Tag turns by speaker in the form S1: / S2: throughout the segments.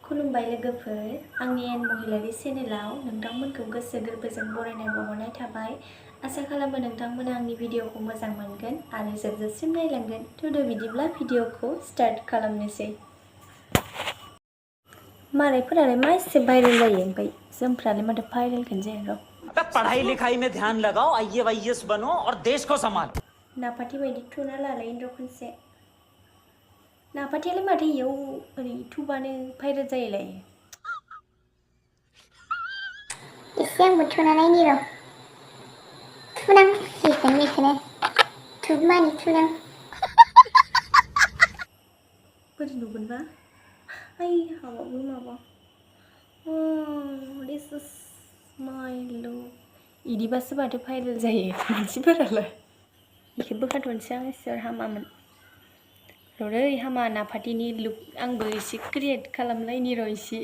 S1: खुलुमबाय लोगोफोर आंनि एन महिलारि चेनेलाव नोंथांमोनखौ गोसो गोरबोजों बरायनाय बावहरनाय थाबाय। आसा खालामो नोंथांमोना आंनि भिडिअखौ मोजां मोनगोन आरो जोबजासिम नायलांगोन। थुदो बिदिब्ला भिडिअखौ स्टार्ट खालामनोसै। मालायफोरालाय मा एसे भाइरेल जायो ओमफ्राय जोंफ्रालाय माथो भाइरेलखौनो जाया र'।
S2: पढ़ाई लिखाई में ध्यान लगाओ, आईएएस बनो और देश को संभालो।
S1: नाफाथि बायदि थुना लालाय र' खनसे। नाफाथियालाय माथो इयाव ओरै थुबानो भाइरेल जायोलाय।
S3: एसे आंबो थुना नायनि र'। थुनां बेखौनो थुबमानि थुनां।
S1: बोरै नुगोनबा आइ हाबाबो माबा दिस इज माइ लुक इदिबासो माथो भाइरेल जायो मानसिफोरालाय। बेखौ बोखाथ'नोसै आं एसे हामामोन र'दै हामा नाफाथिनि लुक आंबो एसे क्रियेट खालामलायनि र' एसे।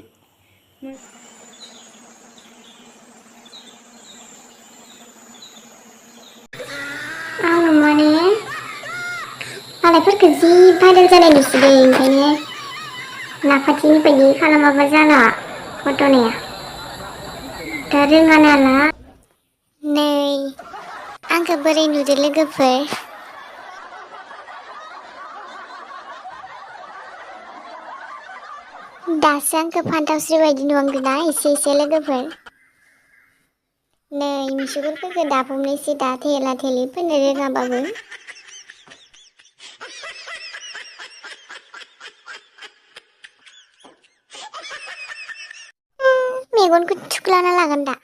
S3: आं माने मालायफोरखौ जि भाइरेल जानाय नुसोदों ओंखायनो नाफाथिनि बायदि खालामाबा जाला घटनाया। दा रोङा नालाय। नै आंखौ बोरै नुदो लोगोफोर? दासो आंखौ फान्थावस्रि बायदि नुहांदोंना एसे लोगोफोर। नै मुसुगुरफोरखौ दाफबनोसै दा थेला थेलि फोननो रोङाबाबो। मेगनखौ थुख्लाना लागोन दा।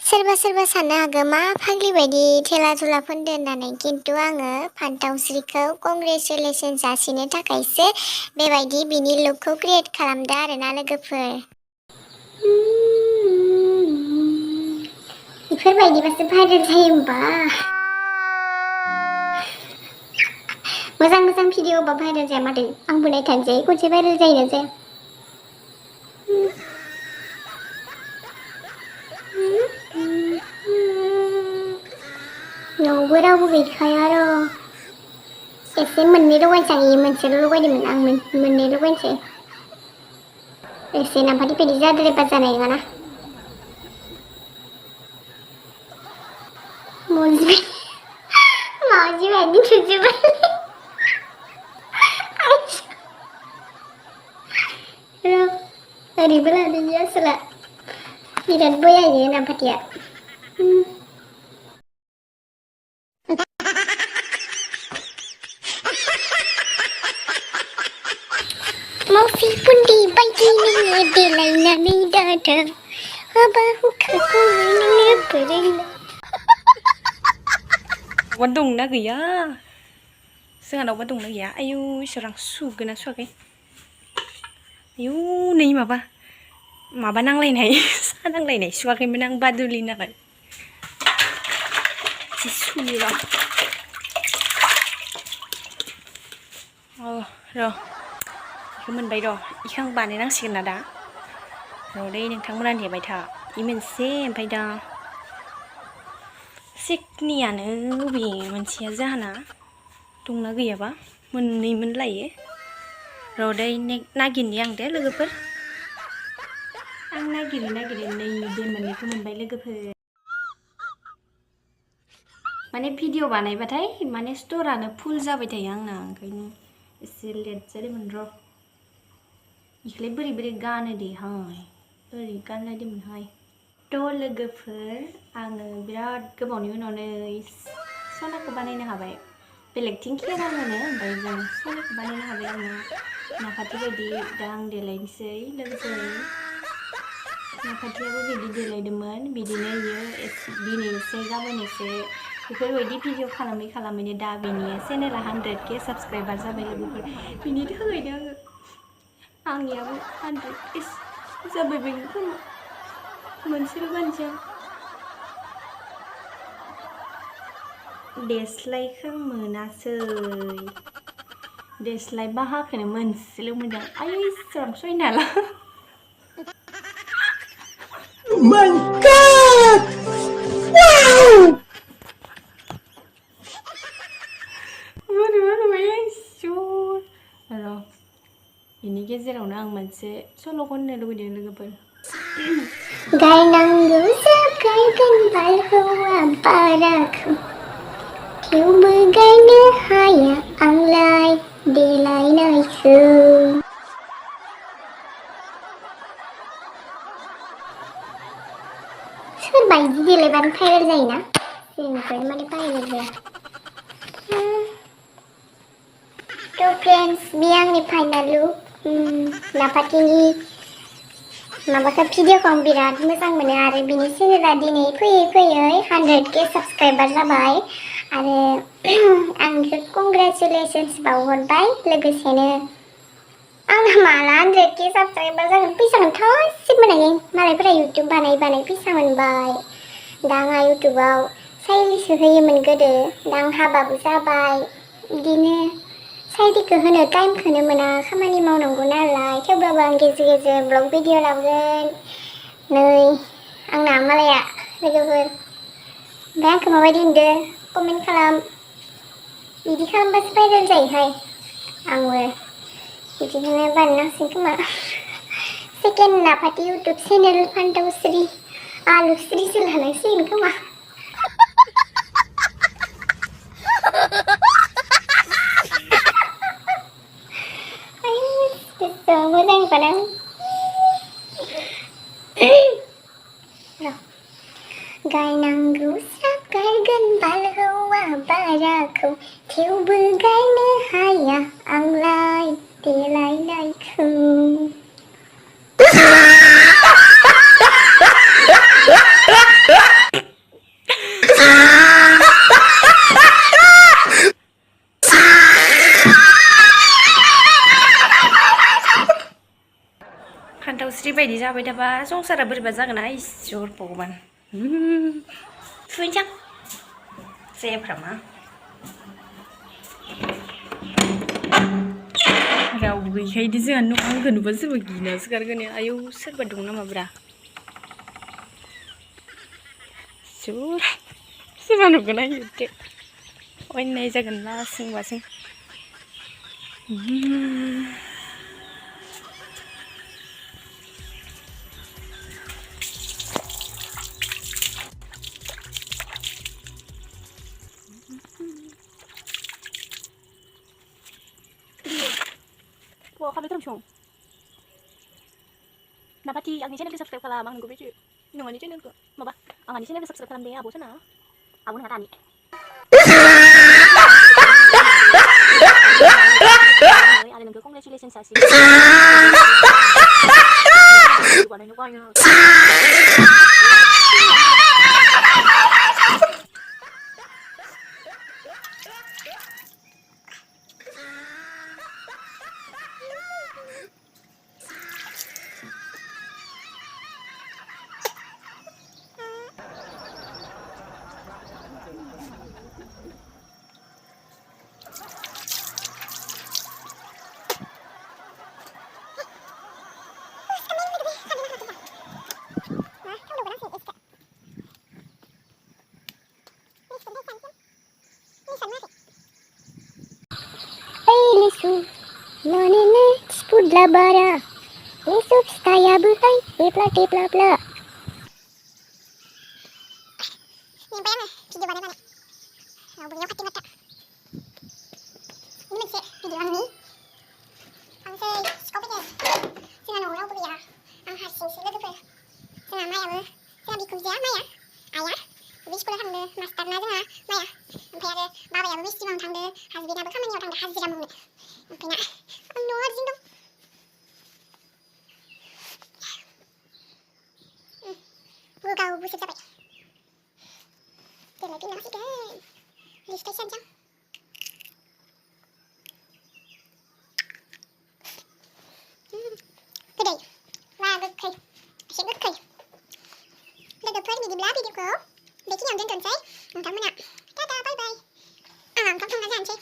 S3: सोरबा साननो हागौ मा फाग्लि बायदि थेला थुला फोनदो होननानै, खिन्थु आङो फान्थावस्रिखौ कंग्रेचुलेसन जासिनो थाखायसो बेबायदि बिनि लुकखौ क्रियेट खालामदों आरोना लोगोफोर। बेफोरबायदिबासो भाइरेल जायो होमबा। मोजां भिडिअ बा भाइरेल जाया माथो। आंबो नायथारसै खनसे भाइरेल जायोना जाया। न'आवबो रावबो गैखाया र'। एसे मोननै लगायनोसै आं मोनसेल' लगायदोंमोन आं मोननै लगायनोसै। एसे नाफाथि बायदि जाद्रायबा जानाय नङाना। मावजि बायदि थुजोबबाय। ओरैबो लादों आसोला बिराद बयायो नाफाथिया। मावजि बुन्दि बायदि नोङो देलायनानै दाथा हाबा हुखाखौ नोंनो फोरोंना।
S1: दाउआ दंना गैया जोंहा दाउआ दंना गैया? आयु इसोर आं सुगोना सुवाखै? आयु नै माबा नांलायनाय सा नांलायनाय सुवाखैमोन आं बादुलि नालाय एसे सुनि र'। र' बेखौ मोनबाय र'। बेखौ आं बानायनांसिगोन ना दा। र'दै नोंथांमोना नेबाय था। बे मोनसे ओमफ्राय दा सेकनियानो बबे मोनसेया जाहाना दंना गैयाबा मोननैमोन लायो। र'दै नागिरनि आं दे लोगोफोर। आं नागिरै नै बे मोननैखौ मोनबाय लोगोफोर। माने भिडिअ बानायबाथाय माने स्टरानो फुल जाबाय थायो आंना, ओंखायनो एसे लेट जादोंमोन र'। इखौलाय बोरै गानो देहाय ओरै गानलायदोंमोनहाय। थ' लोगोफोर आङो बिराद गोबावनि उनावनो सनाखौ बानायनो हाबाय। बेलेगथिं खेरा होनो ओमफ्राय जों सनाखौ बानायनो हाबाय आरोना नाफाथि बायदि। दा आं देलायनोसै लोगोफोर। नाफाथियाबो बिदि देलायदोंमोन, बिदिनो इयो दिनै एसे गाबोन एसे बेफोरबायदि भिडिअ खालामैनो दा बिनि चेनेला 100K साबस्क्राइबार जाबाय लोगोफोर। बिनि थाखायनो आंनियाबो 100K जाबाय बायगोन खोमा। मोनसेल' गानसै आं। देस्लायखौ मोनासै, देस्लाय बाहाखौनो मोनसेल' मोनदों। आयु इसोर आं सहायनो हाला।
S2: My God! Wow!
S1: बेनि गेजेरावनो आं मोनसे सल' खननो लुबैदों लोगोफोर
S3: गायनांगौ जागायगोन बारहावा बाराखौ थेवबो गायनो हाया आंलाय देलायनायखौ सोरबायदि देलायबानो भाइरेल जायोना जोंनिफ्राय माने भाइरेल जाया तो फ्रेंड्स बे आंनि फाइनाल लुक नापातिनि माबाखौ भिडिअखौ आं बिराद मोजां मोनो आरो बिनि चेनेला दिनै फैयै फैयै 100K साबस्क्राइबार जाबाय आरो आं बेखौ कंग्रेचुलेसन्स बावहरबाय लोगोसेनो आंना माला 100K साबस्क्राइबार जागोन फैसाखौनो थाइसेबो मोनाखै मालायफोरा इउटुब बानाय फैसा मोनबाय दा आंहा इउटुबाव साइलिसो होयोमोन गोदो दा आं हाबाबो जाबाय बिदिनो साइडिखौ होनो टाइमखौनो मोना खामानि मावनांगौ नालाय थेवब्लाबो आं गेजेर गेजेर ब्लग भिडिअ लाबोगोन नै आंना मालाया लोगोफोर ओमफ्राय आंखौ माबायदि होनदो कमेन्ट खालाम बिदि खालामबासो भाइरेल जायोहाय आंबो बिदिखौनो बानायनांसिगोन खोमा सेकेन्ड नापाति इउटुब चेनेल फान्थावस्रि आलुस्रिसो लानांसिगोन खोमा मोजां बानां गायनांगौ जागायगोन बारहावा बाराखौ थेवबो गायनो हाया आंलाय देलायनायखौ
S1: फान्थावस्रि बायदि जाबाय थाबा संसारा बोरैबा जागोन इसोर भगबान थुइनसां जायाफ्रामा रावबो गैखायदि जोंहा न' आंखौ नुबा सोरबा गिनासो गारगोन आयौ सोरबा दं नामाब्रा सोरबा नुगोन आयु दे अयनाय जागोन लासिं बासिं Wah, kami terus dong. Napati, ang channel ko subscribe ka lamang ng video. Nung ano channel ko? Maba, ang channel ko subscribe ka lang din abo sana. Abo na tani. Ano nang congratulations sa si.
S3: Nonene spudla bara Esok staya buhay Tepla tepla pla Yang bayang video mana beliau kati mata ini masih video ini ang say skopnya sina no raw beliau ang hasil sila tu sina maya bu sina bikin dia maya ayah wis sekolah hande master na denga maya sampai ada baba ya wis timang thangde hasbina bu kamani orang hasbina mu sampai na ang nuwag dong kau busuk sampai lagi nasi kan di station jam kedai wah gokil asyik gokil udah dapat video video ko bikin yang dan saya entah mana dadah bye bye kamu aja